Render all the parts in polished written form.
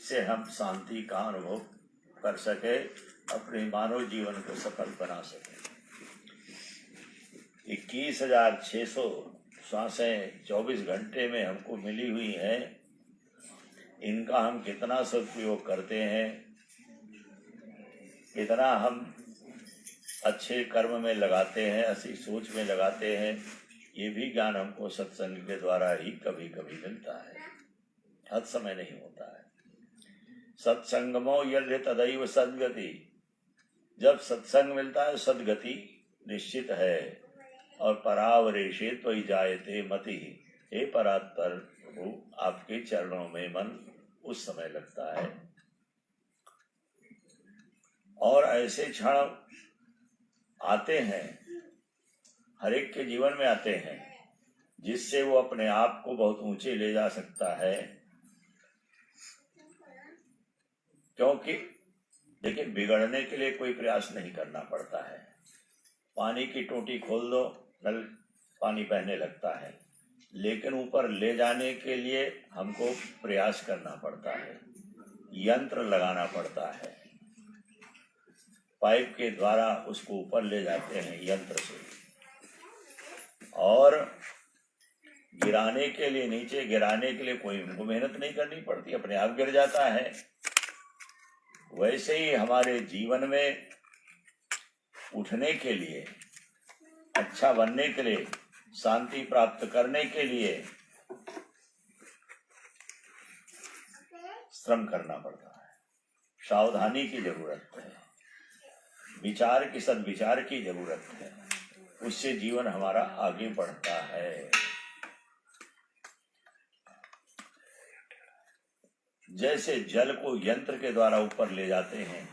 जिससे हम शांति का अनुभव कर सके, अपने मानव जीवन को सफल बना सके। 21,600 श्वासें 24 घंटे में हमको मिली हुई हैं। इनका हम कितना सदुपयोग करते हैं, कितना हम अच्छे कर्म में लगाते हैं, अच्छी सोच में लगाते हैं, ये भी ज्ञान हमको सत्संग के द्वारा ही कभी कभी मिलता है, हर समय नहीं होता है। सत्संगमो यदि तदैव सद्गति, जब सत्संग मिलता है सद्गति निश्चित है। और परावरेशे त्वयि जायते मति, हे परात्पर प्रभु आपके चरणों में मन उस समय लगता है। और ऐसे क्षण आते हैं, हर एक के जीवन में आते हैं, जिससे वो अपने आप को बहुत ऊंचे ले जा सकता है। क्योंकि देखिए, बिगड़ने के लिए कोई प्रयास नहीं करना पड़ता है। पानी की टोटी खोल दो, नल पानी बहने लगता है, लेकिन ऊपर ले जाने के लिए हमको प्रयास करना पड़ता है, यंत्र लगाना पड़ता है। पाइप के द्वारा उसको ऊपर ले जाते हैं यंत्र से, और गिराने के लिए, नीचे गिराने के लिए कोई उनको मेहनत नहीं करनी पड़ती, अपने आप गिर जाता है। वैसे ही हमारे जीवन में उठने के लिए, अच्छा बनने के लिए, शांति प्राप्त करने के लिए श्रम करना पड़ता है, सावधानी की जरूरत है, विचार की, सद्विचार की जरूरत है। उससे जीवन हमारा आगे बढ़ता है। जैसे जल को यंत्र के द्वारा ऊपर ले जाते हैं,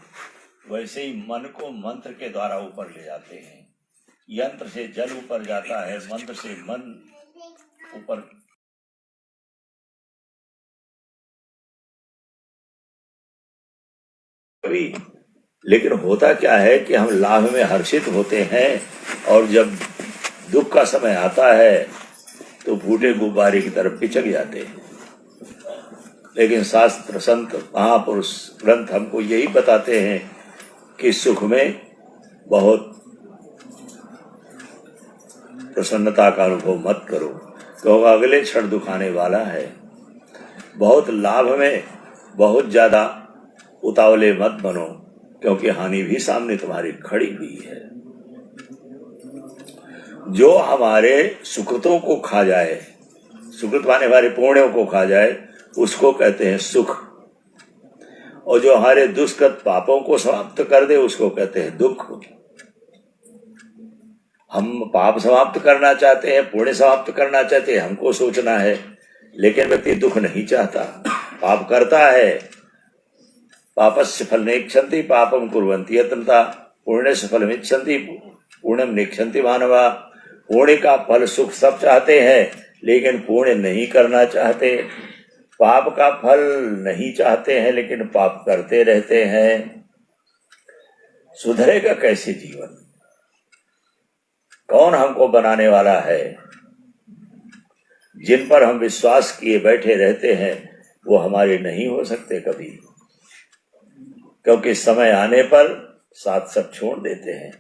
वैसे ही मन को मंत्र के द्वारा ऊपर ले जाते हैं। यंत्र से जल ऊपर जाता है, मंत्र से मन ऊपर। कभी लेकिन होता क्या है कि हम लाभ में हर्षित होते हैं, और जब दुख का समय आता है तो फूटे गुब्बारे की तरफ पिछक जाते हैं। लेकिन शास्त्र, संत, महापुरुष, ग्रंथ हमको यही बताते हैं कि सुख में बहुत प्रसन्नता का अनुभव मत करो, क्योंकि अगले क्षण दुखाने वाला है। बहुत लाभ में बहुत ज्यादा उतावले मत बनो, क्योंकि हानि भी सामने तुम्हारी खड़ी हुई है। जो हमारे सुकृतों को खा जाए, सुकृत माने हमारे पुण्यों को खा जाए, उसको कहते हैं सुख। और जो हमारे दुष्कृत पापों को समाप्त कर दे, उसको कहते हैं दुख। हम पाप समाप्त करना चाहते हैं, पुण्य समाप्त करना चाहते हैं, हमको सोचना है। लेकिन व्यक्ति दुख नहीं चाहता, पाप करता है। पापस्य फलनेक्षन्ति पापम कुर्वन्ति यत्नता पुण्यस्य फलमिच्छन्ति पुण्यम नेक्षन्ति मानवा। पुण्य का फल सुख सब चाहते हैं, लेकिन पुण्य नहीं करना चाहते। पाप का फल नहीं चाहते हैं, लेकिन पाप करते रहते हैं। सुधरेगा कैसे जीवन? कौन हमको बनाने वाला है? जिन पर हम विश्वास किए बैठे रहते हैं, वो हमारे नहीं हो सकते कभी, क्योंकि समय आने पर साथ सब छोड़ देते हैं।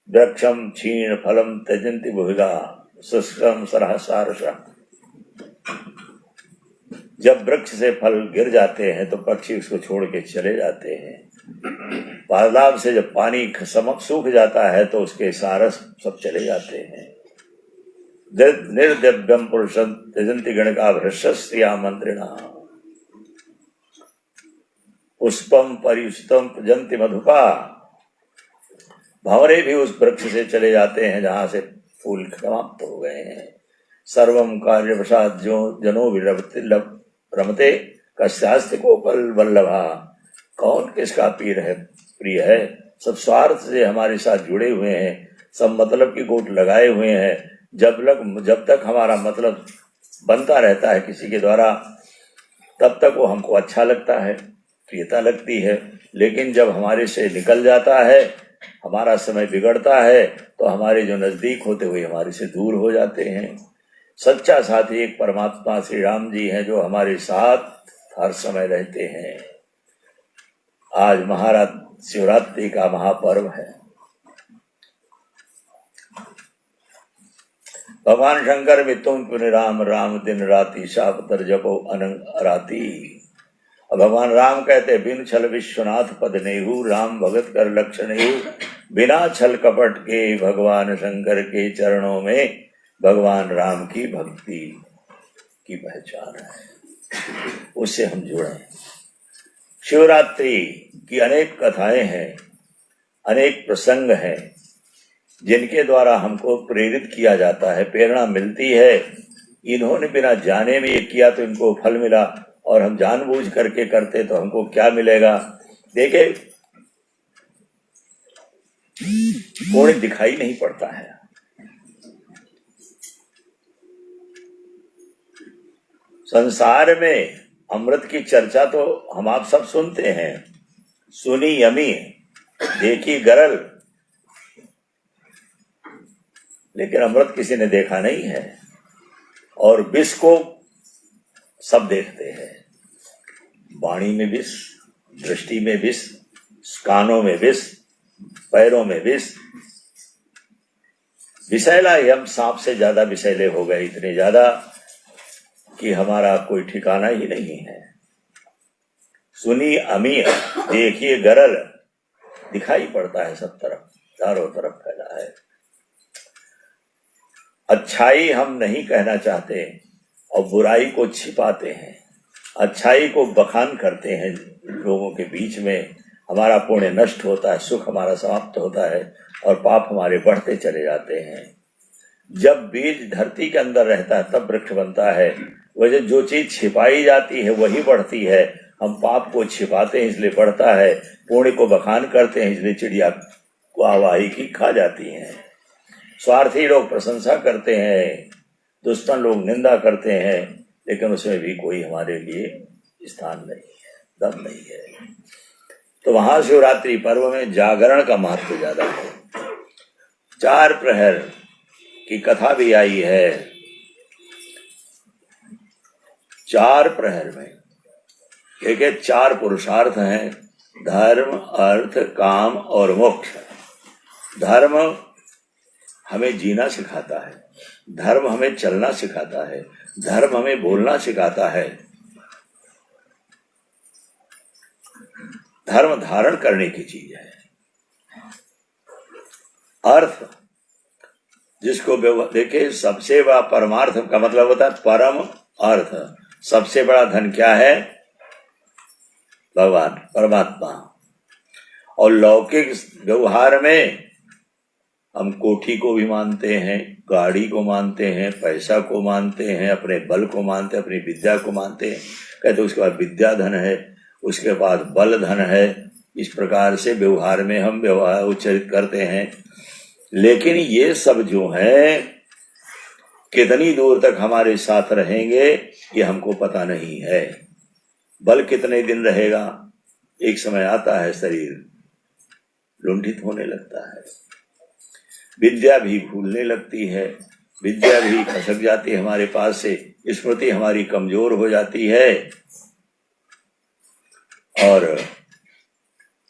वृक्षम क्षीण फलम त्यजन्ति भुविगा शुष्कम सरहसारसा। जब वृक्ष से फल गिर जाते हैं तो पक्षी उसको छोड़ के चले जाते हैं। तालाब से जब पानी सूख जाता है तो उसके सारस सब चले जाते हैं। निर्दिव्यम पुरुषं त्यजन्ति गणका भृशस्त्रिया मंत्रिणा। पुष्पम परियुष्टम त्यजन्ति मधुपा। भंवरे भी उस वृक्ष से चले जाते हैं जहां से फूल समाप्त हो गए हैं। सर्वम कार्यवशात् जो जनो रमते कस्यास्ति कोपल वल्लभा। कौन किसका प्रिय है? सब स्वार्थ से हमारे साथ जुड़े हुए हैं, सब मतलब की गोट लगाए हुए हैं। जब तक हमारा मतलब बनता रहता है किसी के द्वारा, तब तक वो हमको अच्छा लगता है, प्रियता लगती है। लेकिन जब हमारे से निकल जाता है, हमारा समय बिगड़ता है, तो हमारे जो नजदीक होते हुए हमारे से दूर हो जाते हैं। सच्चा साथी एक परमात्मा श्री राम जी हैं, जो हमारे साथ हर समय रहते हैं। आज शिवरात्रि का महापर्व है। भगवान शंकर भी तुम पुण्य राम राम दिन राति शापतर जपो अनंग राति। भगवान राम कहते बिन छल विश्वनाथ पद नेहू, राम भगत कर लक्षण नेहू, बिना छल कपट के भगवान शंकर के चरणों में भगवान राम की भक्ति की पहचान है, उससे हम जुड़े। शिवरात्रि की अनेक कथाएं हैं, अनेक प्रसंग हैं जिनके द्वारा हमको प्रेरित किया जाता है, प्रेरणा मिलती है। इन्होंने बिना जाने में ये किया तो इनको फल मिला, और हम जानबूझ करके करते तो हमको क्या मिलेगा। देखे कोई दिखाई नहीं पड़ता है। संसार में अमृत की चर्चा तो हम आप सब सुनते हैं, सुनी यमी देखी गरल, लेकिन अमृत किसी ने देखा नहीं है। और विष को सब देखते हैं, वाणी में विष, दृष्टि में विष, कानों में विष, पैरों में विष। विषैला ही हम सांप से ज्यादा विषैले हो गए, इतने ज्यादा कि हमारा कोई ठिकाना ही नहीं है। सुनी अमीर देखिए गरल, दिखाई पड़ता है सब तरफ, चारों तरफ फैला है। अच्छाई हम नहीं कहना चाहते और बुराई को छिपाते हैं, अच्छाई को बखान करते हैं लोगों के बीच में। हमारा पुण्य नष्ट होता है, सुख हमारा समाप्त होता है और पाप हमारे बढ़ते चले जाते हैं। जब बीज धरती के अंदर रहता है तब वृक्ष बनता है। वजह जो चीज छिपाई जाती है वही बढ़ती है। हम पाप को छिपाते हैं इसलिए बढ़ता है, पुण्य को बखान करते हैं इसलिए चिड़िया वाहवाही की खा जाती हैं। स्वार्थी लोग प्रशंसा करते हैं, दुष्टन लोग निंदा करते हैं, लेकिन उसमें भी कोई हमारे लिए स्थान नहीं है, दम नहीं है। तो महाशिवरात्रि पर्व में जागरण का महत्व ज्यादा है। 4 प्रहर की कथा भी आई है। 4 प्रहर में क्योंकि 4 पुरुषार्थ हैं, धर्म अर्थ काम और मोक्ष। धर्म हमें जीना सिखाता है, धर्म हमें चलना सिखाता है, धर्म हमें बोलना सिखाता है, धर्म धारण करने की चीज है। अर्थ जिसको देखे, सबसे बड़ा परमार्थ का मतलब होता है परम अर्थ। सबसे बड़ा धन क्या है? भगवान परमात्मा। और लौकिक व्यवहार में हम कोठी को भी मानते हैं, गाड़ी को मानते हैं, पैसा को मानते हैं, अपने बल को मानते हैं, अपनी विद्या को मानते हैं। कहते उसके बाद विद्या धन है, उसके बाद बल धन है। इस प्रकार से व्यवहार में हम व्यवहार उच्चारित करते हैं। लेकिन ये सब जो है कितनी दूर तक हमारे साथ रहेंगे ये हमको पता नहीं है। बल कितने दिन रहेगा? एक समय आता है शरीर लुंठित होने लगता है, विद्या भी भूलने लगती है, विद्या भी खसक जाती है हमारे पास से, स्मृति हमारी कमजोर हो जाती है और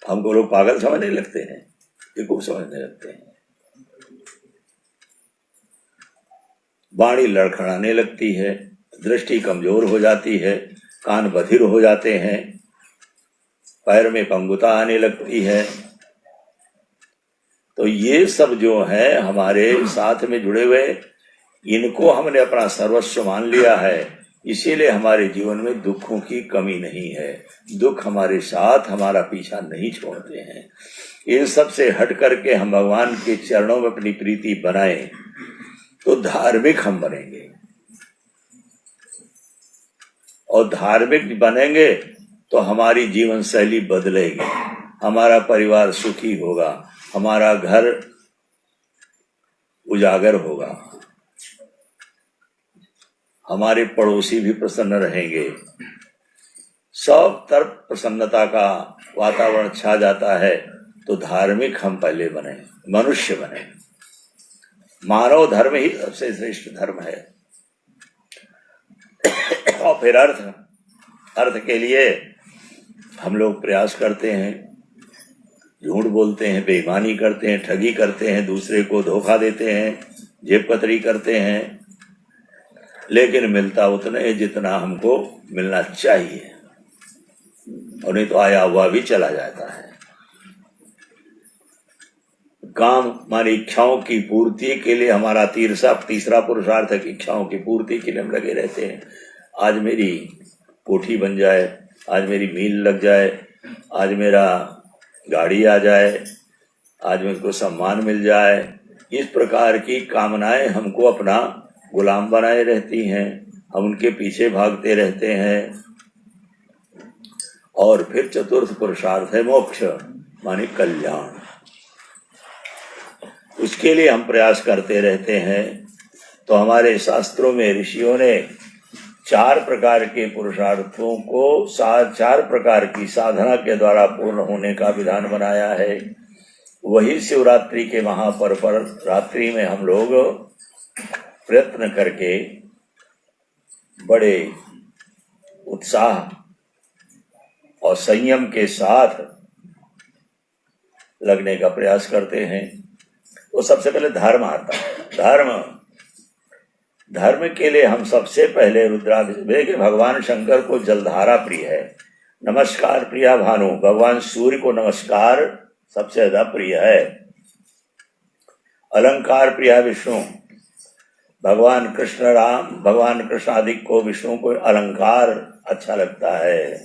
हमको लोग पागल समझने लगते हैं, बेवकूफ समझने लगते हैं। वाणी लड़खड़ाने लगती है, दृष्टि कमजोर हो जाती है, कान बधिर हो जाते हैं, पैर में पंगुता आने लगती है। तो ये सब जो है हमारे साथ में जुड़े हुए, इनको हमने अपना सर्वस्व मान लिया है, इसीलिए हमारे जीवन में दुखों की कमी नहीं है। दुख हमारे साथ हमारा पीछा नहीं छोड़ते हैं। इन सब से हट करके हम भगवान के चरणों में अपनी प्रीति बनाएं तो धार्मिक हम बनेंगे, और धार्मिक बनेंगे तो हमारी जीवन शैली बदलेगी, हमारा परिवार सुखी होगा, हमारा घर उजागर होगा, हमारे पड़ोसी भी प्रसन्न रहेंगे। सब तरफ प्रसन्नता का वातावरण छा जाता है। तो धार्मिक हम पहले बने, मनुष्य बने। मानव धर्म ही सबसे श्रेष्ठ धर्म है। और फिर अर्थ, अर्थ के लिए हम लोग प्रयास करते हैं, झूठ बोलते हैं, बेईमानी करते हैं, ठगी करते हैं, दूसरे को धोखा देते हैं, जेबकतरी करते हैं, लेकिन मिलता उतना है जितना हमको मिलना चाहिए, और नहीं तो आया हुआ भी चला जाता है। काम हमारी इच्छाओं की पूर्ति के लिए हमारा तीसरा पुरुषार्थ है कि इच्छाओं की पूर्ति के लिए हम लगे रहते हैं। आज मेरी कोठी बन जाए, आज मेरी मील लग जाए, आज मेरा गाड़ी आ जाए, आज मुझको सम्मान मिल जाए, इस प्रकार की कामनाएं हमको अपना गुलाम बनाए रहती हैं। हम उनके पीछे भागते रहते हैं। और फिर चतुर्थ पुरुषार्थ है मोक्ष, माने कल्याण। उसके लिए हम प्रयास करते रहते हैं। तो हमारे शास्त्रों में ऋषियों ने 4 प्रकार के पुरुषार्थों को 4 प्रकार की साधना के द्वारा पूर्ण होने का विधान बनाया है। वही शिवरात्रि के महापर्व पर रात्रि में हम लोग प्रयत्न करके बड़े उत्साह और संयम के साथ लगने का प्रयास करते हैं। तो सबसे पहले धर्म आता है। धर्म के लिए हम सबसे पहले रुद्राभिषेक, भगवान शंकर को जलधारा प्रिय है, नमस्कार प्रिया भानु, भगवान सूर्य को नमस्कार सबसे ज्यादा प्रिय है, अलंकार प्रिया विष्णु, भगवान कृष्ण आदि को विष्णु को अलंकार अच्छा लगता है।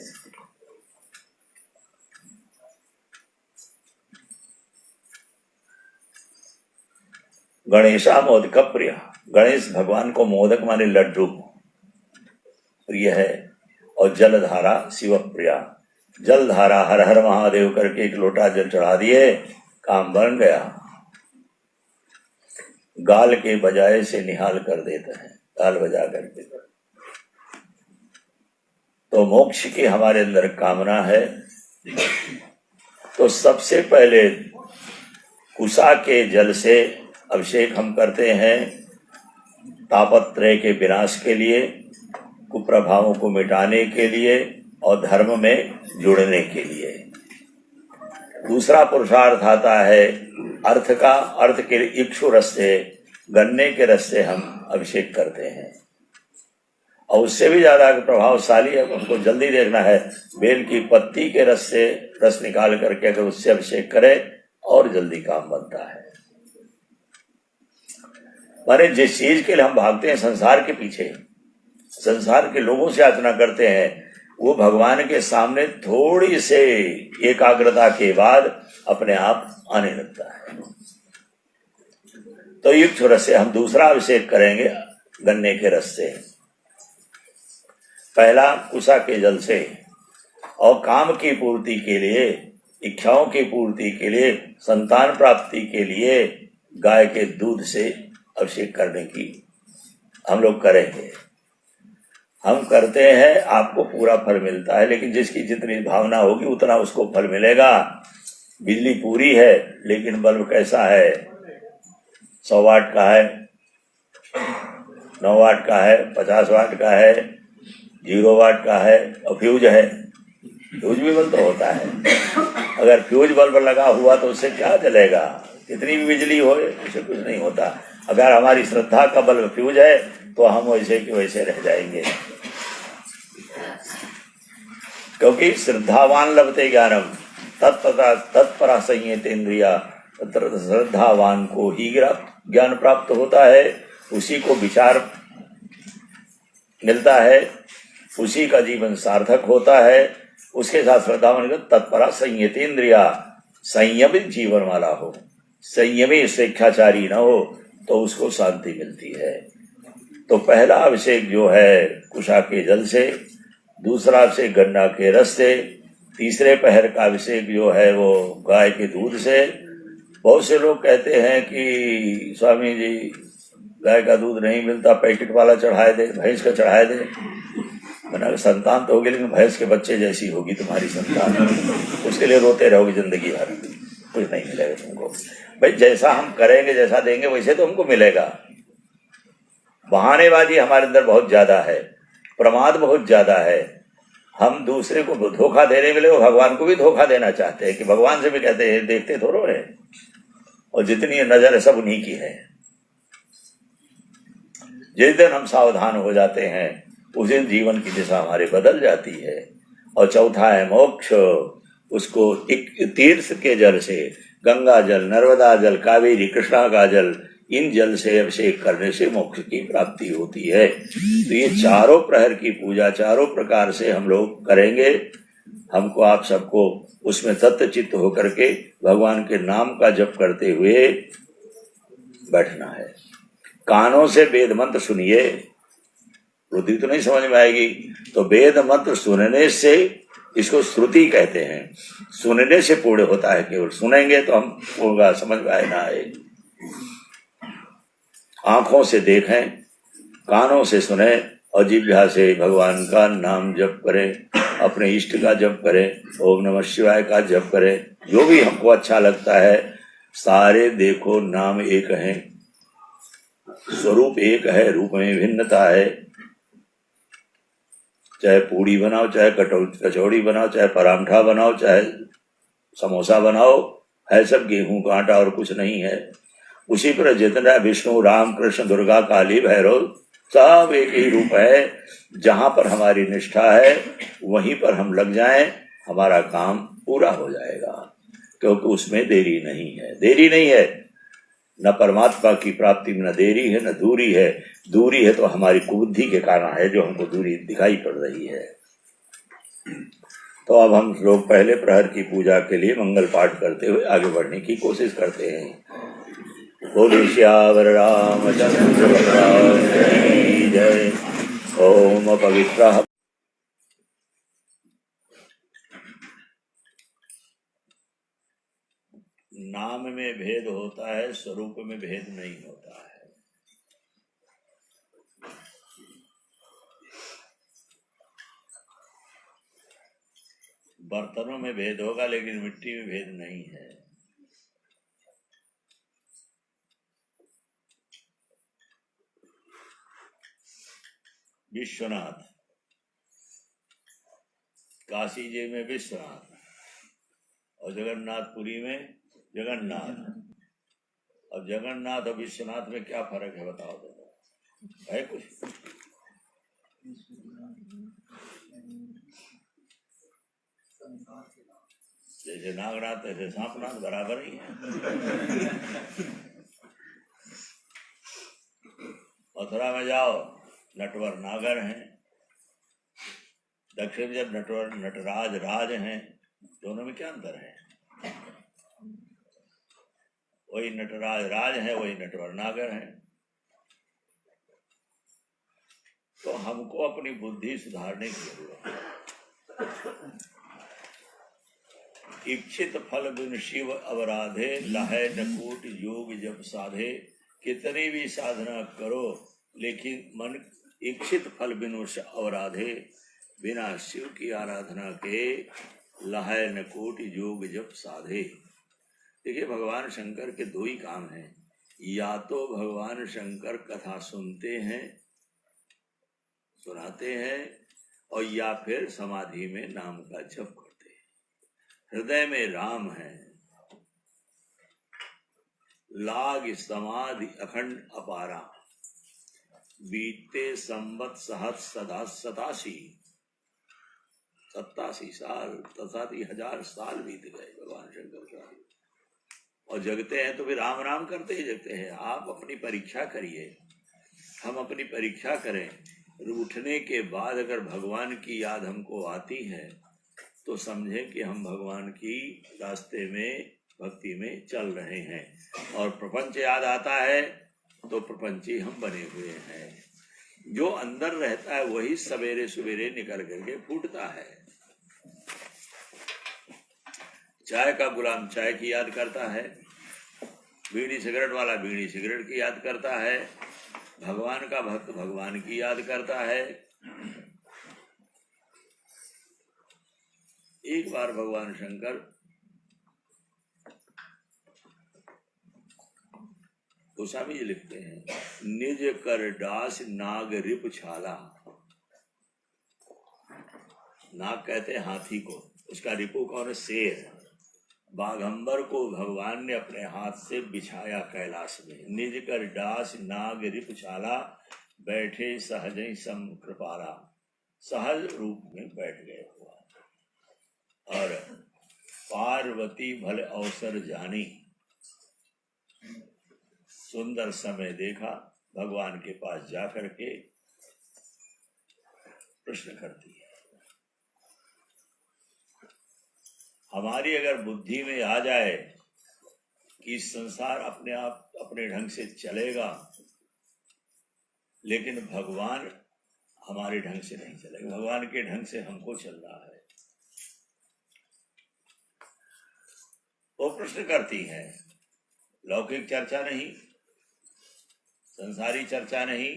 गणेशा मोदक प्रिय, गणेश भगवान को मोदक माने लड्डू प्रिय है। और जलधारा शिव प्रिया, जलधारा हर हर महादेव करके 1 लोटा जल चढ़ा दिए, काम बन गया। गाल के बजाय से निहाल कर देते हैं, गाल बजा करके। तो मोक्ष की हमारे अंदर कामना है। तो सबसे पहले कुशा के जल से अभिषेक हम करते हैं, तापत्रय के विनाश के लिए, कुप्रभावों को मिटाने के लिए और धर्म में जुड़ने के लिए। दूसरा पुरुषार्थ आता है अर्थ का। अर्थ के लिए इक्षु रस से, गन्ने के रस से हम अभिषेक करते हैं। और उससे भी ज्यादा प्रभावशाली है, हमको जल्दी देखना है, बेल की पत्ती के रस से रस निकाल करके अगर उससे अभिषेक करें और जल्दी काम बनता है। माने जिस चीज के लिए हम भागते हैं संसार के पीछे, संसार के लोगों से याचना करते हैं, वो भगवान के सामने थोड़ी से एकाग्रता के बाद अपने आप आने लगता है। तो युक्त रस से हम दूसरा अभिषेक करेंगे गन्ने के रस से, पहला कुशा के जल से। और काम की पूर्ति के लिए, इच्छाओं की पूर्ति के लिए, संतान प्राप्ति के लिए गाय के दूध से अभिषेक करने की हम लोग करेंगे। हम करते हैं, आपको पूरा फल मिलता है, लेकिन जिसकी जितनी भावना होगी उतना उसको फल मिलेगा। बिजली पूरी है लेकिन बल्ब कैसा है, 100 वाट का है, 9 वाट का है, 50 वाट का है, 0 वाट का है, और फ्यूज है। फ्यूज भी बल्ब तो होता है, अगर फ्यूज बल्ब लगा हुआ तो उससे क्या जलेगा, कितनी भी बिजली हो उससे कुछ नहीं होता। अगर हमारी श्रद्धा का बल्ब फ्यूज है तो हम वैसे के वैसे रह जाएंगे, क्योंकि श्रद्धावान लभते ज्ञानम तत्परा संयतेन्द्रिया, श्रद्धावान को ही ज्ञान प्राप्त होता है, उसी को विचार मिलता है, उसी का जीवन सार्थक होता है। उसके साथ श्रद्धावान तत्परा संयतेन्द्रिया, संयमित जीवन वाला हो, संयमी स्वेच्छाचारी न हो, तो उसको शांति मिलती है। तो पहला अभिषेक जो है कुशा के जल से, दूसरा अभिषेक गन्ना के रस से, तीसरे पहर का अभिषेक जो है वो गाय के दूध से। बहुत से लोग कहते हैं कि स्वामी जी गाय का दूध नहीं मिलता, पैकेट वाला चढ़ाए दे, भैंस का चढ़ाए दे। मैंने संतान तो होगी लेकिन भैंस के बच्चे जैसी होगी तुम्हारी संतान, उसके लिए रोते रहोगे जिंदगी भर, कुछ नहीं मिलेगा तुमको। भाई जैसा हम करेंगे, जैसा देंगे वैसे तो हमको मिलेगा। बहानेबाजी हमारे अंदर बहुत ज्यादा है, प्रमाद बहुत ज्यादा है। हम दूसरे को धोखा देने के लिए भगवान को भी धोखा देना चाहते हैं कि भगवान से भी कहते हैं देखते थोड़ो है, और जितनी नजर है सब उन्हीं की है। जिस दिन हम सावधान हो जाते हैं उस दिन जीवन की दिशा हमारी बदल जाती है। और चौथा है मोक्ष। उसको एक तीर्थ के जल से, गंगा जल, नर्मदा जल, कावेरी, कृष्णा का जल, इन जल से अभिषेक करने से मोक्ष की प्राप्ति होती है। तो ये चारों प्रहर की पूजा चारों प्रकार से हम लोग करेंगे। हमको आप सबको उसमें तत्चित्त होकर के भगवान के नाम का जप करते हुए बैठना है। कानों से वेद मंत्र सुनिए, बुद्धि तो नहीं समझ में आएगी। तो वेद मंत्र सुनने से, इसको श्रुति कहते हैं, सुनने से पूर्ण होता है। केवल सुनेंगे तो हम होगा, समझ में आए ना आए। आंखों से देखें, कानों से सुने और जिह्वा से भगवान का नाम जप करें, अपने इष्ट का जप करें, ओम नमः शिवाय का जप करें, जो भी हमको अच्छा लगता है। सारे देखो नाम एक है, स्वरूप एक है, रूप में भिन्नता है। चाहे पूड़ी बनाओ, चाहे कचौड़ी बनाओ, चाहे परांठा बनाओ, चाहे समोसा बनाओ, है सब गेहूं का आटा और कुछ नहीं है। उसी पर जितना विष्णु, राम, कृष्ण, दुर्गा, काली, भैरव सब एक ही रूप है। जहां पर हमारी निष्ठा है वहीं पर हम लग जाएं, हमारा काम पूरा हो जाएगा। क्योंकि उसमें देरी नहीं है, देरी नहीं है। न परमात्मा की प्राप्ति में न देरी है न दूरी है। दूरी है तो हमारी कुबुद्धि के कारण है, जो हमको दूरी दिखाई पड़ रही है। तो अब हम लोग पहले प्रहर की पूजा के लिए मंगल पाठ करते हुए आगे बढ़ने की कोशिश करते हैं। बोले श्यावर रामचंद्र भगवान की जय। ओम पवित्र। नाम में भेद होता है, स्वरूप में भेद नहीं होता है। बर्तनों में भेद होगा लेकिन मिट्टी में भेद नहीं है। विश्वनाथ, काशी जी में विश्वनाथ और जगन्नाथपुरी में जगन्नाथ। अब जगन्नाथ और विश्वनाथ में क्या फर्क है बताओ तो, है कुछ? जैसे नागनाथ ऐसे सांपनाथ बराबर ही है। मथुरा में जाओ, नटवर नागर हैं। दक्षिण में जब नटवर नटराज राज हैं। दोनों में क्या अंतर है? वही नटराज राज है, वही नटवर नागर है। तो हमको अपनी बुद्धि सुधारने की जरूरत है। इच्छित फल बिन शिव अवराधे, लहै नकूट योग जब साधे। कितनी भी साधना करो लेकिन मन इच्छित फल बिन अवराधे, बिना शिव की आराधना के लहै नकूट योग जब साधे। देखिए, भगवान शंकर के दो ही काम हैं। या तो भगवान शंकर कथा सुनते हैं, सुनाते हैं, और या फिर समाधि में नाम का जप करते हैं। हृदय में राम है। लाग समाधि अखंड अपारा, बीते संवत सहत सदा 87 साल, 87,000 साल बीत गए भगवान शंकर का। और जगते हैं तो भी राम राम करते ही जगते हैं। आप अपनी परीक्षा करिए, हम अपनी परीक्षा करें। उठने के बाद अगर भगवान की याद हमको आती है तो समझें कि हम भगवान की रास्ते में, भक्ति में चल रहे हैं। और प्रपंच याद आता है तो प्रपंची हम बने हुए हैं। जो अंदर रहता है वही सवेरे सवेरे निकल करके फूटता है। चाय का गुलाम चाय की याद करता है, बीड़ी सिगरेट वाला बीड़ी सिगरेट की याद करता है, भगवान का भक्त भगवान की याद करता है। एक बार भगवान शंकर गोस्वामी जी लिखते हैं, निज कर दास नाग रिप छाला। नाग कहते हैं हाथी को, उसका रिपु कौन है? शेर। बाघंबर को भगवान ने अपने हाथ से बिछाया कैलाश में, निज कर डास नाग रिपुशाला, बैठे सहज सम कृपाला, सहज रूप में बैठ गए हुआ। और पार्वती भल अवसर जानी, सुंदर समय देखा, भगवान के पास जाकर के प्रश्न करती है। हमारी अगर बुद्धि में आ जाए कि संसार अपने आप अपने ढंग से चलेगा, लेकिन भगवान हमारे ढंग से नहीं चलेगा, भगवान के ढंग से हमको चलना है, वो प्रश्न करती है। लौकिक चर्चा नहीं, संसारी चर्चा नहीं,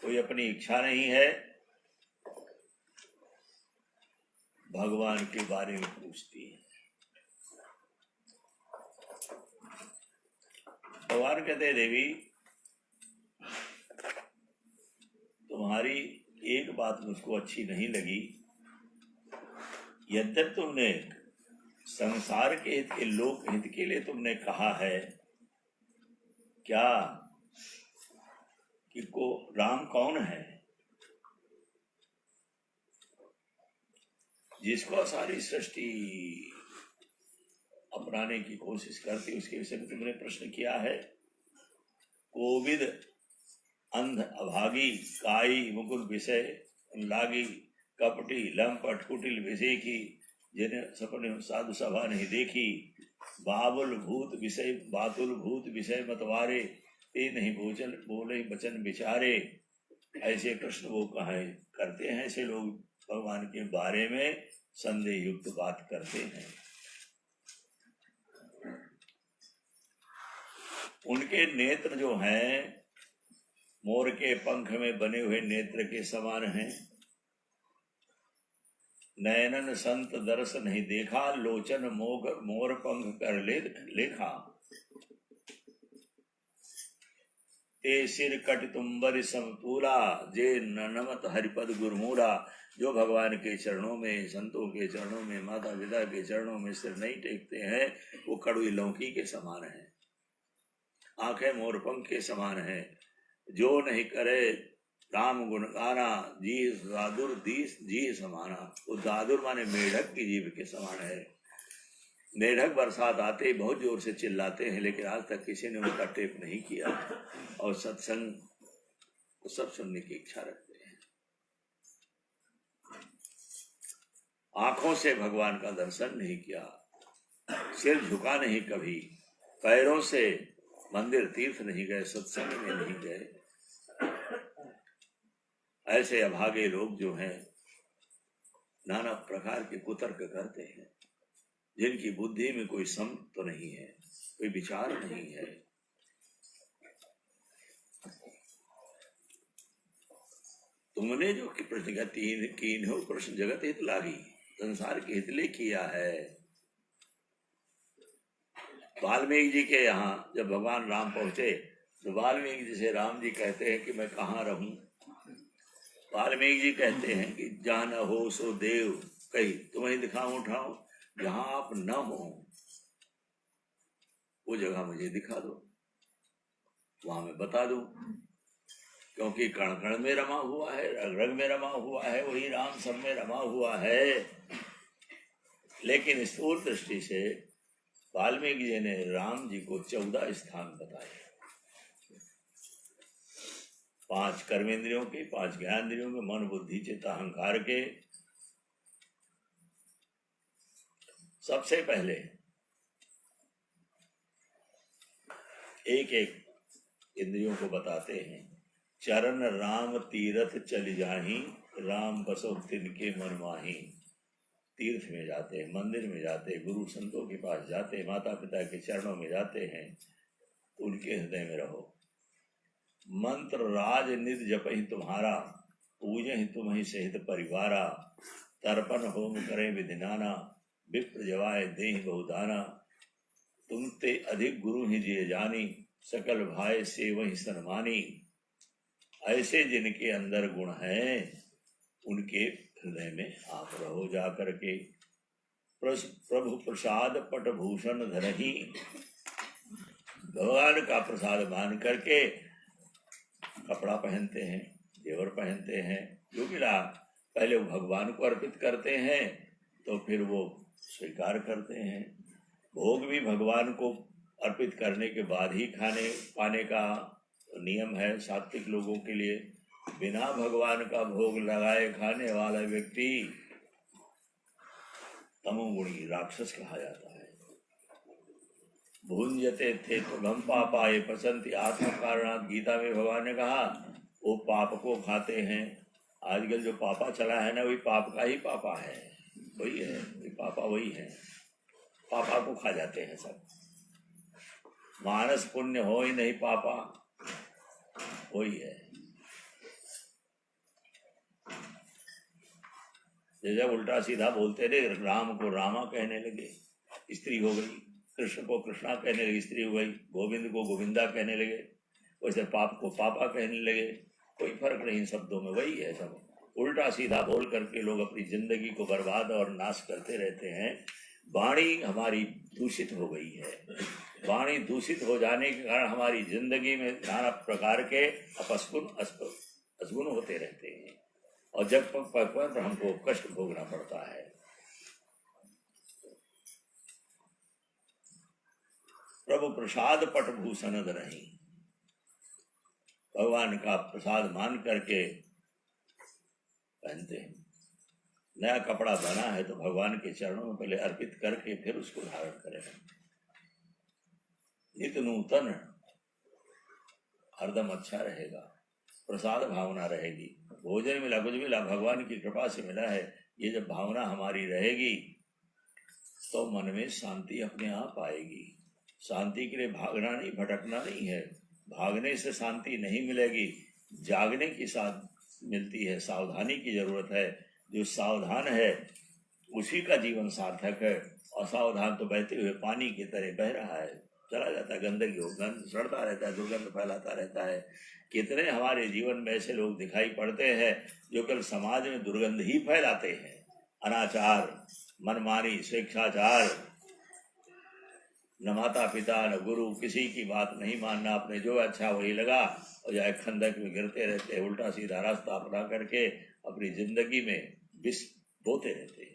कोई अपनी इच्छा नहीं है, भगवान के बारे में पूछती है। भगवान कहते हैं, देवी तुम्हारी एक बात मुझको अच्छी नहीं लगी। यद्यपि तुमने संसार के हित के, लोक हित के लिए तुमने कहा है, क्या कि को राम कौन है? जिसको सारी सृष्टि अपनाने की कोशिश करती, उसके विषय में तुमने प्रश्न किया है। कोविद अंध अभागी, काई मुकुर विषय लागी, कपटी लंपट कुटिल विषय की, जिन्हें सपने साधु सभा नहीं देखी, बाबुल भूत विषय बातुल भूत विषय मतवारे, ते नहीं बोले वचन विचारे। ऐसे प्रश्न वो कहे करते हैं, ऐसे लोग भगवान के बारे में संदेह युक्त बात करते हैं। उनके नेत्र जो हैं मोर के पंख में बने हुए नेत्र के समान हैं। नयनन संत दर्श नहीं देखा, लोचन मोर पंख कर लेखा, ते सिर कट तुम्बर समतूला, जे नमत हरिपद गुरमूला। जो भगवान के चरणों में, संतों के चरणों में, माता पिता के चरणों में सिर नहीं टेकते हैं, वो कड़वी लौकी के समान है, आंखें मोरपंख के समान है। जो नहीं करे राम गुण गाना, जी दादुर दीस जी समाना। वो दादुर माने मेढक की जीव के समान है। मेढक बरसात आते ही बहुत जोर से चिल्लाते हैं, लेकिन आज तक किसी ने उनका टेप नहीं किया, और सत्संग सब सुनने की इच्छा रखते हैं। आंखों से भगवान का दर्शन नहीं किया, सिर झुका नहीं कभी, पैरों से मंदिर तीर्थ नहीं गए, सत्संग में नहीं गए। ऐसे अभागे लोग जो हैं नाना प्रकार के कुतर्क करते हैं, जिनकी बुद्धि में कोई सम तो नहीं है, कोई विचार नहीं है। तुमने जो प्रश्न का तीन हो प्रश्न जगत हित लागी, संसार के हित ले किया है। वाल्मीकि जी के यहाँ जब भगवान राम पहुंचे तो वाल्मीकि जी से राम जी कहते हैं कि मैं कहाँ रहूं। वाल्मीकि जी कहते हैं कि जहाँ न हो सो देव, कहीं तुम्हें दिखाऊं उठाऊं, जहां आप न हो वो जगह मुझे दिखा दो, वहां मैं बता दूं। क्योंकि कण कण में रमा हुआ है, रग रग में रमा हुआ है, वही राम सब में रमा हुआ है। लेकिन स्थूल दृष्टि से वाल्मीकि जी ने राम जी को 14 स्थान बताए, 5 कर्मेंद्रियों के, 5 ज्ञानेंद्रियों के, मन बुद्धि चित्त अहंकार के। सबसे पहले एक एक इंद्रियों को बताते हैं। चरण राम तीरथ चल जाही, राम बसो तिनके मन माही। तीर्थ में जाते हैं, मंदिर में जाते हैं, गुरु संतों के पास जाते हैं, माता पिता के चरणों में जाते हैं, उनके हृदय में रहो। मंत्र राज निध जपहि तुम्हारा, पूजहि तुम्हि सहित परिवारा। तर्पण होम करे विधिनाना, विप्र जवाय देहि बहुदाना। तुम ते अधिक गुरु ही जिय जानी, सकल भाई से वही सन्मानी। ऐसे जिनके अंदर गुण हैं उनके हृदय में आप रहो जा करके। प्रभु प्रसाद पट भूषण धरही, भगवान का प्रसाद मान करके कपड़ा पहनते हैं, जेवर पहनते हैं। क्योंकि पहले वो भगवान को अर्पित करते हैं तो फिर वो स्वीकार करते हैं। भोग भी भगवान को अर्पित करने के बाद ही खाने पाने का नियम है सात्विक लोगों के लिए। बिना भगवान का भोग लगाए खाने वाला व्यक्ति तमोगुणी राक्षस कहा जाता है। भुंजते थे तो गम पापा ये पसंती आत्म कारणात, गीता में भगवान ने कहा वो पाप को खाते हैं। आजकल जो पापा चला है ना, वही पाप का ही पापा है, वही है, वही पापा वही है, पापा को खा जाते हैं सब। मानस पुण्य हो ही नहीं, पापा वही है। जैसे उल्टा सीधा बोलते रहे, राम को रामा कहने लगे, स्त्री हो गई, कृष्ण को कृष्णा कहने लगे, स्त्री हो गई, गोविंद को गोविंदा कहने लगे, वैसे पाप को पापा कहने लगे। कोई फर्क नहीं इन शब्दों में, वही है सब। उल्टा सीधा बोल करके लोग अपनी जिंदगी को बर्बाद और नाश करते रहते हैं। वाणी हमारी दूषित हो गई है। वाणी दूषित हो जाने के कारण हमारी जिंदगी में नाना प्रकार के अपशगुन होते रहते हैं और जब पर हमको कष्ट भोगना पड़ता है। प्रभु प्रसाद पट भूषण धरही, भगवान का प्रसाद मान करके पहनते हैं। नया कपड़ा बना है तो भगवान के चरणों में पहले अर्पित करके फिर उसको धारण करें। नित्य नूतन हरदम अच्छा रहेगा, प्रसाद भावना रहेगी। भोजन मिला, कुछ मिला, भगवान की कृपा से मिला है। ये जब भावना हमारी रहेगी तो मन में शांति अपने आप आएगी। शांति के लिए भागना नहीं, भटकना नहीं है। भागने से शांति नहीं मिलेगी, जागने की साथ मिलती है। सावधानी की जरूरत है। जो सावधान है उसी का जीवन सार्थक है। असावधान तो बहते हुए पानी की तरह बह रहा है, चला जाता है, गंदगी हो, गंद सड़ता रहता है, दुर्गंध फैलाता रहता है। कितने हमारे जीवन में ऐसे लोग दिखाई पड़ते हैं जो कल समाज में दुर्गंध ही फैलाते हैं। अनाचार, मनमानी, स्वेच्छाचार, न माता पिता न गुरु, किसी की बात नहीं मानना, अपने जो अच्छा वही लगा और जाए खंदक में गिरते रहते हैं। उल्टा सीधा रास्ता अपना करके अपनी जिंदगी में विष बोते रहते हैं।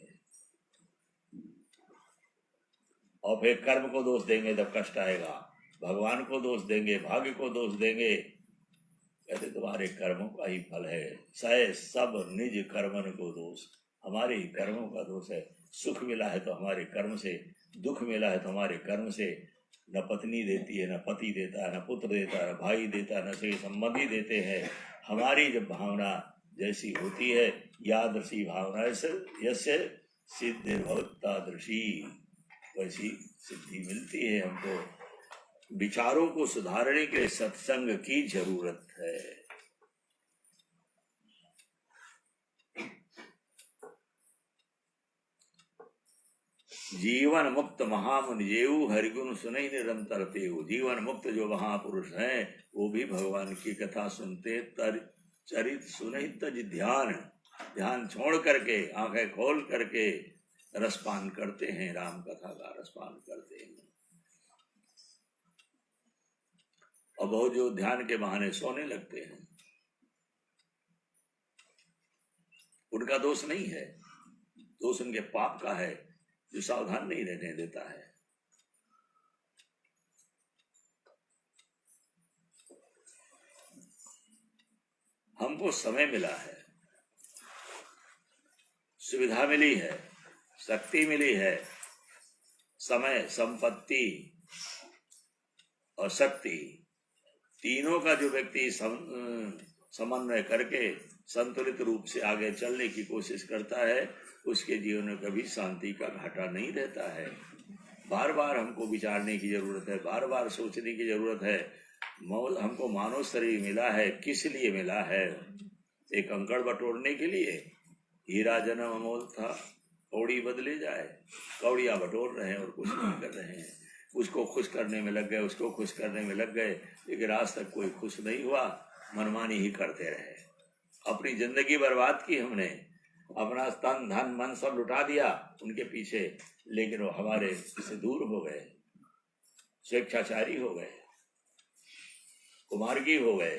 और फिर कर्म को दोष देंगे तब कष्ट आएगा, भगवान को दोष देंगे, भाग्य को दोष देंगे। कहते तुम्हारे कर्मों का ही फल है, सह सब निज कर्मन को दोष। हमारे ही कर्मों का दोष है। सुख मिला है तो हमारे कर्म से, दुख मिला है तो हमारे कर्म से। न पत्नी देती है, न पति देता है, न पुत्र देता है, न भाई देता है, न सही संबंधी देते हैं। हमारी जब भावना जैसी होती है, यादृशी भावना यस्य सिद्धि भवतादृशी, वैसी सिद्धि मिलती है हमको। विचारों को सुधारने के लिए सत्संग की जरूरत है। जीवन मुक्त महामुनि जेऊ, हरिगुण सुनहि निरंतर तेऊ। जीवन मुक्त जो महापुरुष हैं वो भी भगवान की कथा सुनते, चरित सुनहि तज ध्यान, ध्यान छोड़ करके आंखें खोल करके रसपान करते हैं, राम कथा का रसपान करते हैं। और बहुत जो ध्यान के बहाने सोने लगते हैं, उनका दोष नहीं है, दोष उनके पाप का है जो सावधान नहीं रहने देता है। हमको समय मिला है, सुविधा मिली है, शक्ति मिली है। समय, संपत्ति और शक्ति तीनों का जो व्यक्ति समन्वय करके संतुलित रूप से आगे चलने की कोशिश करता है, उसके जीवन में कभी शांति का घाटा नहीं रहता है। बार बार हमको विचारने की जरूरत है, बार बार सोचने की जरूरत है। हमको मानव शरीर मिला है, किस लिए मिला है? एक अंकड़ बटोरने के लिए। हीरा जन्म अमोल था, कौड़ी बदले जाए। कौड़िया बटोर रहे हैं और कुछ नहीं कर रहे हैं। उसको खुश करने में लग गए, उसको खुश करने में लग गए, लेकिन आज तक कोई खुश नहीं हुआ, मनमानी ही करते रहे, अपनी जिंदगी बर्बाद की हमने। अपना तन धन मन सब लुटा दिया उनके पीछे, लेकिन वो हमारे से दूर हो गए, स्वेच्छाचारी हो गए, कुमार्गी हो गए,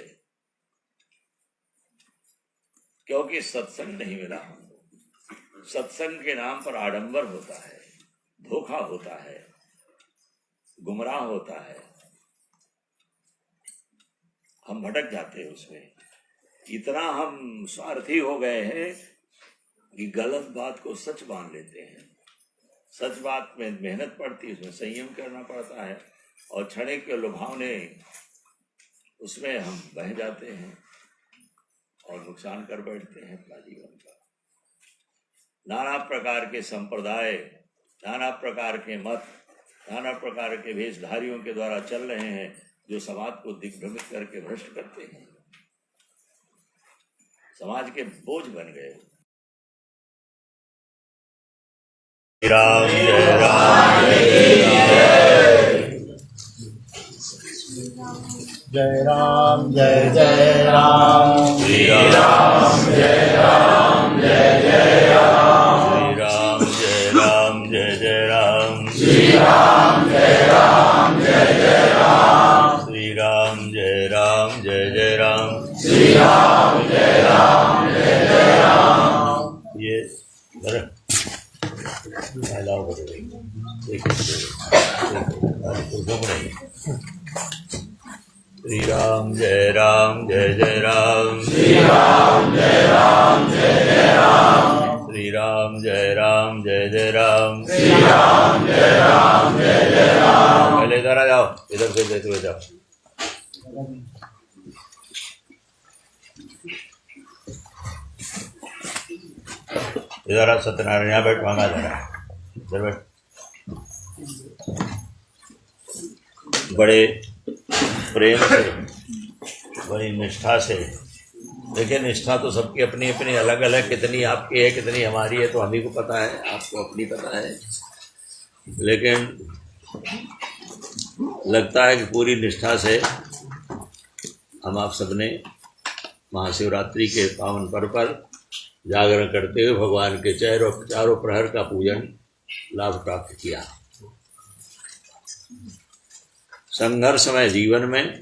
क्योंकि सत्संग नहीं मिला हमको। सत्संग के नाम पर आडंबर होता है, धोखा होता है, गुमराह होता है, हम भटक जाते हैं उसमें। इतना हम स्वार्थी हो गए हैं कि गलत बात को सच मान लेते हैं। सच बात में मेहनत पड़ती है, उसमें संयम करना पड़ता है, और क्षणिक के लुभावने उसमें हम बह जाते हैं और नुकसान कर बैठते हैं अपना जीवन का। नाना प्रकार के संप्रदाय, नाना प्रकार के मत, नाना प्रकार के वेशधारियों के द्वारा चल रहे हैं, जो समाज को दिग्भ्रमित करके भ्रष्ट करते हैं, समाज के बोझ बन गए। राम जय राम जय राम जय जय राम, श्री राम जय राम जय जय राम, श्री राम जय राम जय जय राम, श्री राम जय राम जय जय राम, श्री राम जय राम जय जय राम, श्री राम जय राम जय जय राम। ये महिलाओं को श्री राम जय राम जय जय राम, श्री राम जय राम जय जय राम, श्री राम जय राम जय जय राम, श्री राम जय राम जय जय राम। पहले इधर आ जाओ, इधर से देते हुए जाओ। इधर आप सत्यनारायण यहाँ बैठ, मांगा जा रहा है, इधर बैठ। बड़े प्रेम से, बड़ी निष्ठा से। देखिए, निष्ठा तो सबकी अपनी अपनी अलग अलग, कितनी आपकी है कितनी हमारी है तो हम ही को पता है, आपको अपनी पता है। लेकिन लगता है कि पूरी निष्ठा से हम आप सबने महाशिवरात्रि के पावन पर्व पर जागरण करते हुए भगवान के चारों प्रहर का पूजन लाभ प्राप्त किया। संघर्षमय जीवन में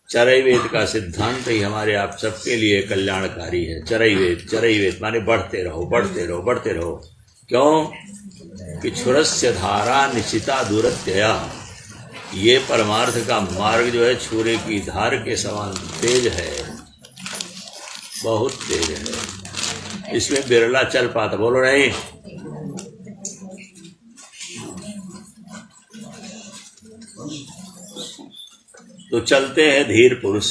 चरैवेद का सिद्धांत ही हमारे आप सबके लिए कल्याणकारी है। चरैवेद माने बढ़ते रहो, बढ़ते रहो, बढ़ते रहो। क्यों कि छुरस्य धारा निश्चिता दूरत्यया, ये परमार्थ का मार्ग जो है छुरे की धार के समान तेज है, बहुत तेज है। इसमें बिरला चल पाता, बोलो नहीं। तो चलते हैं धीर पुरुष।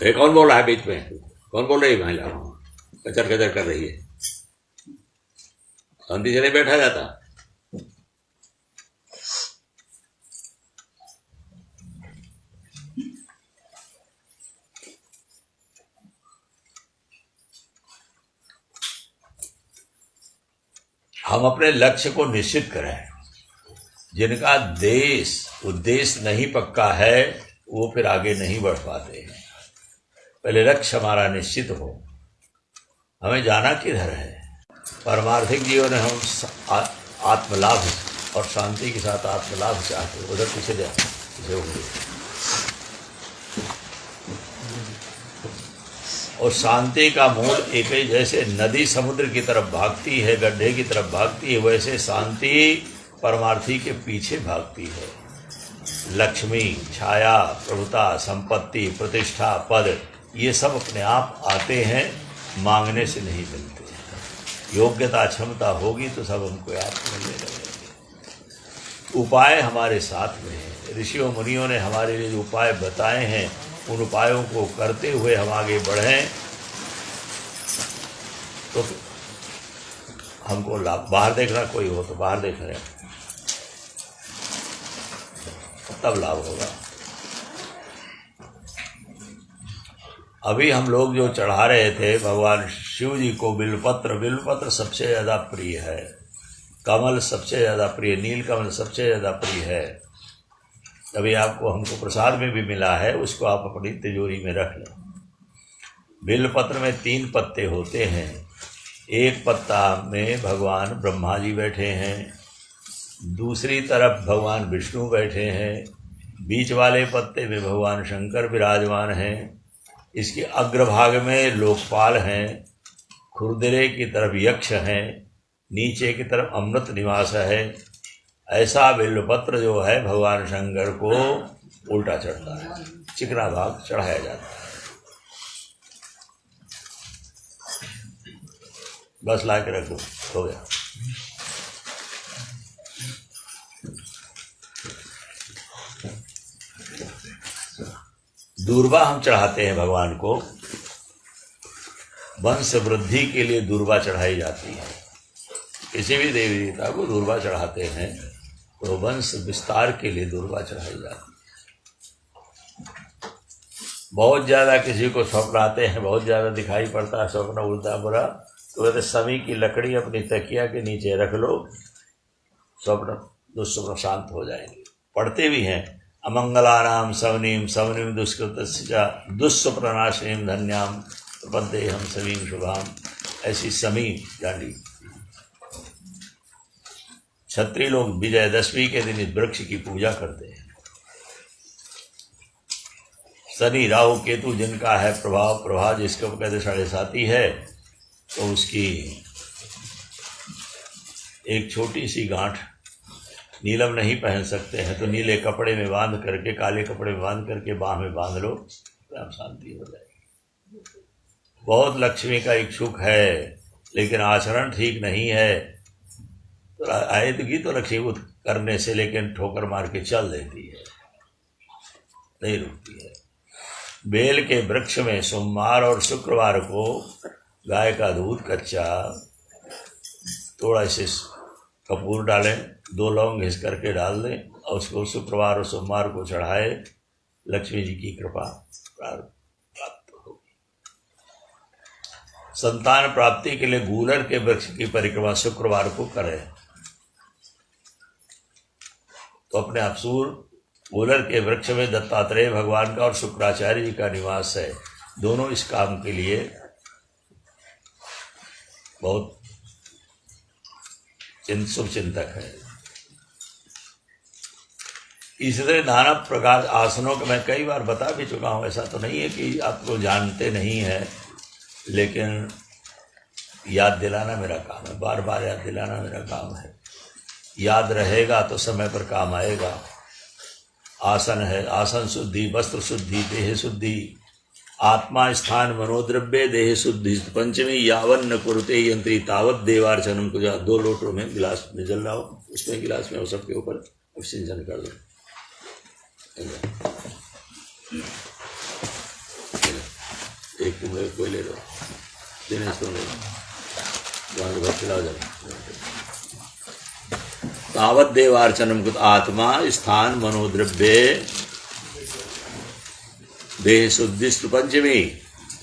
ये कौन बोल रहा है बीच में? कौन बोल रही है? महिला कचर कचर कर रही है। शांति से नहीं बैठा जाता। हम अपने लक्ष्य को निश्चित करें। जिनका उद्देश्य नहीं पक्का है वो फिर आगे नहीं बढ़ पाते। पहले लक्ष्य हमारा निश्चित हो, हमें जाना किधर है। पारमार्थिक जीवन में हम आत्मलाभ और शांति के साथ आत्मलाभ चाहते। उधर पीछे पीछे हो गए। और शांति का मूल एक ही, जैसे नदी समुद्र की तरफ भागती है, गड्ढे की तरफ भागती है, वैसे शांति परमार्थी के पीछे भागती है। लक्ष्मी, छाया, प्रभुता, संपत्ति, प्रतिष्ठा, पद, ये सब अपने आप आते हैं, मांगने से नहीं मिलते। योग्यता क्षमता होगी तो सब हमको आप मिलने लगेंगे। उपाय हमारे साथ में है। ऋषियों मुनियों ने हमारे लिए जो उपाय बताए हैं, उन उपायों को करते हुए हम आगे बढ़ें तो हमको लाभ। बाहर देखना कोई हो तो बाहर देख रहे हैं, तब लाभ होगा। अभी हम लोग जो चढ़ा रहे थे भगवान शिव जी को बिल्वपत्र सबसे ज़्यादा प्रिय है, कमल सबसे ज़्यादा प्रिय, नील कमल सबसे ज़्यादा प्रिय है। अभी आपको हमको प्रसाद में भी मिला है, उसको आप अपनी तिजोरी में रख लें। बेलपत्र में 3 पत्ते होते हैं। एक पत्ता में भगवान ब्रह्मा जी बैठे हैं, दूसरी तरफ भगवान विष्णु बैठे हैं, बीच वाले पत्ते में भगवान शंकर विराजमान हैं, इसके अग्रभाग में लोकपाल हैं, खुरदरे की तरफ यक्ष हैं, नीचे की तरफ अमृत निवास है। ऐसा बेलपत्र जो है भगवान शंकर को उल्टा चढ़ता है, चिकना भाग चढ़ाया जाता है। बस ला के रख दो, हो गया। दूर्वा हम चढ़ाते हैं भगवान को, वंश वृद्धि के लिए दूर्वा चढ़ाई जाती है। किसी भी देवी देवता को दूर्वा चढ़ाते हैं तो वंश विस्तार के लिए दूर्वा चढ़ाई जाती है। बहुत ज़्यादा किसी को स्वप्न आते हैं, बहुत ज़्यादा दिखाई पड़ता है स्वप्न उल्टा बुरा, तो कहते समी की लकड़ी अपनी तकिया के नीचे रख लो, स्वप्न दुस्वप्न शांत हो जाएंगे। पढ़ते भी हैं, अमंगलानाम सवनीम सवनीम दुष्कृतस्या दुस्वप्ननाशिनीम धन्याम प्रपद्येहम सवीम शुभाम। ऐसी समी डाली। क्षत्रिय लोग विजयदशमी के दिन इस वृक्ष की पूजा करते हैं। शनि राहु केतु जिनका है प्रभाव जिसको कहते साढ़े साथी है, तो उसकी एक छोटी सी गांठ, नीलम नहीं पहन सकते हैं तो नीले कपड़े में बांध करके, काले कपड़े में बांध करके बाह में बांध लो, तो शांति हो जाएगी। बहुत लक्ष्मी का इच्छुक है लेकिन आचरण ठीक नहीं है, तो आएगी तो लक्ष्मी करने से, लेकिन ठोकर मार के चल देती है, नहीं रुकती है। बेल के वृक्ष में सोमवार और शुक्रवार को गाय का दूध कच्चा, थोड़ा से कपूर डालें, 2 लौंग घिस करके डाल दें और उसको शुक्रवार और सोमवार को चढ़ाए, लक्ष्मी जी की कृपा प्राप्त होगी। संतान प्राप्ति के लिए गूलर के वृक्ष की परिक्रमा शुक्रवार को करें तो अपने अफसूर गूलर के वृक्ष में दत्तात्रेय भगवान का और शुक्राचार्य जी का निवास है। दोनों इस काम के लिए बहुत शुभचिंतक है। इसी तरह नाना प्रकार आसनों का मैं कई बार बता भी चुका हूँ, ऐसा तो नहीं है कि आपको जानते नहीं है, लेकिन याद दिलाना मेरा काम है, बार बार याद दिलाना मेरा काम है। याद रहेगा तो समय पर काम आएगा। आसन है, आसन शुद्धि, वस्त्र शुद्धि, देह शुद्धि, आत्मा स्थान मनोद्रव्य देह शुद्धि, पंचमी यावन न कुरुते यंत्री तावत देवार्चनम को। 2 लोटों में गिलास में जल रहा हो, उसमें गिलास में वो सबके ऊपर सिंचन कर दो। एक तुम कोई ले लो, दिनेश तुम ले लो, घर खिलाओ जाओ। तावत देवार्चनम कुत आत्मा स्थान मनोद्रव्य देह शुद्धिस्तु पंचमी।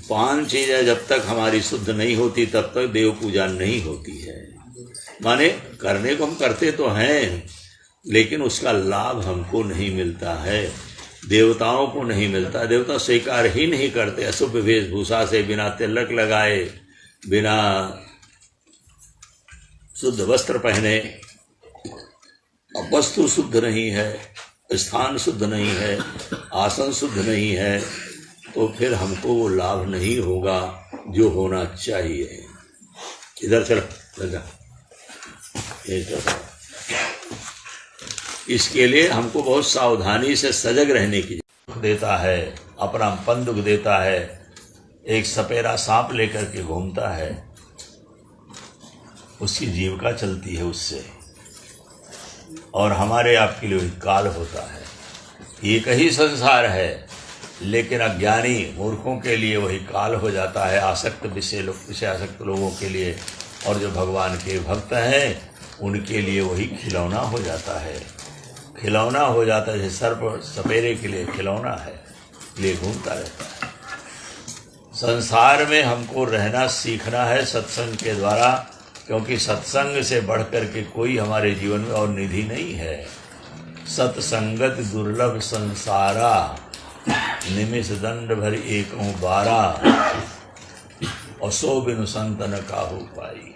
5 चीजें जब तक हमारी शुद्ध नहीं होती तब तक देव पूजा नहीं होती है। माने करने को हम करते तो हैं, लेकिन उसका लाभ हमको नहीं मिलता है, देवताओं को नहीं मिलता। देवता स्वीकार ही नहीं करते। अशुभ वेशभूषा से, बिना तिलक लगाए, बिना शुद्ध वस्त्र पहने, वस्तु शुद्ध नहीं है, स्थान शुद्ध नहीं है, आसन शुद्ध नहीं है, तो फिर हमको वो लाभ नहीं होगा जो होना चाहिए। इधर चलो, इसके लिए हमको बहुत सावधानी से सजग रहने की दुख देता है, अपना पन दुख देता है। एक सपेरा सांप लेकर के घूमता है, उसकी जीविका चलती है उससे, और हमारे आपके लिए काल होता है। एक ही संसार है, लेकिन अज्ञानी मूर्खों के लिए वही काल हो जाता है, आसक्त विषय आसक्त लोगों के लिए। और जो भगवान के भक्त हैं उनके लिए वही खिलौना हो जाता है। खिलौना हो जाता है, सर्प सपेरे के लिए खिलौना है, लिए घूमता रहता है। संसार में हमको रहना सीखना है सत्संग के द्वारा, क्योंकि सत्संग से बढ़कर के कोई हमारे जीवन में और निधि नहीं है। सत्संगत दुर्लभ संसारा, निमिष दंड भर एकों बारा। और सो बिनु संतन काहू पाई।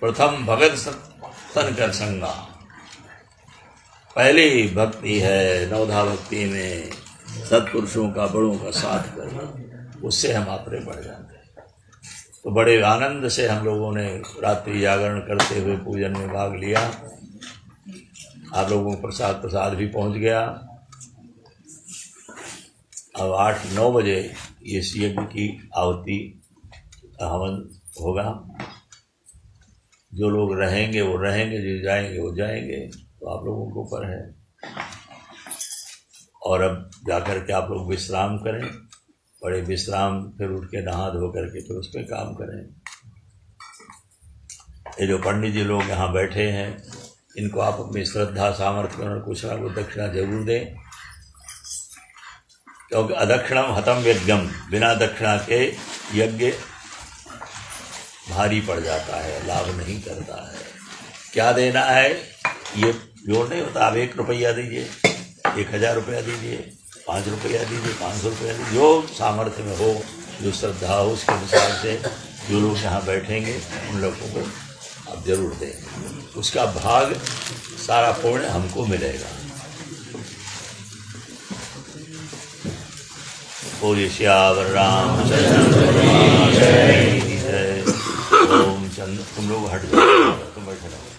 प्रथम भगत तन कर संगा, पहली भक्ति है नवधा भक्ति में सत्पुरुषों का बड़ों का साथ करना, उससे हम आपरे बढ़ जाते हैं। तो बड़े आनंद से हम लोगों ने रात्रि जागरण करते हुए पूजन में भाग लिया। आप लोगों को प्रसाद भी पहुंच गया। अब 8-9 बजे ये यज्ञ की आहुति हवन होगा। जो लोग रहेंगे वो रहेंगे, जो जाएंगे वो जाएंगे, तो आप लोगों के ऊपर है। और अब जाकर के आप लोग विश्राम करें, बड़े विश्राम, फिर उठ के नहा धो करके फिर उस पर काम करें। ये जो पंडित जी लोग यहाँ बैठे हैं, इनको आप अपनी श्रद्धा सामर्थ्य और कुछ ना कुछ दक्षिणा जरूर दें, क्योंकि अदक्षिणम हतम यज्ञम, बिना दक्षिणा के यज्ञ भारी पड़ जाता है, लाभ नहीं करता है। क्या देना है ये जोड़ नहीं होता। आप 1 रुपया दीजिए, 1000 रुपया दीजिए, 5 रुपया दीजिए, 500 रुपया दीजिए, जो सामर्थ्य में हो, जो श्रद्धा हो, उसके अनुसार से जो लोग यहाँ बैठेंगे उन लोगों को आप जरूर दें। उसका भाग सारा पुण्य हमको मिलेगा। बोलिए श्यावर रामचंद्र की जय। ओम चंद्र, तुम लोग हट जाओ, तुम बैठे रहो।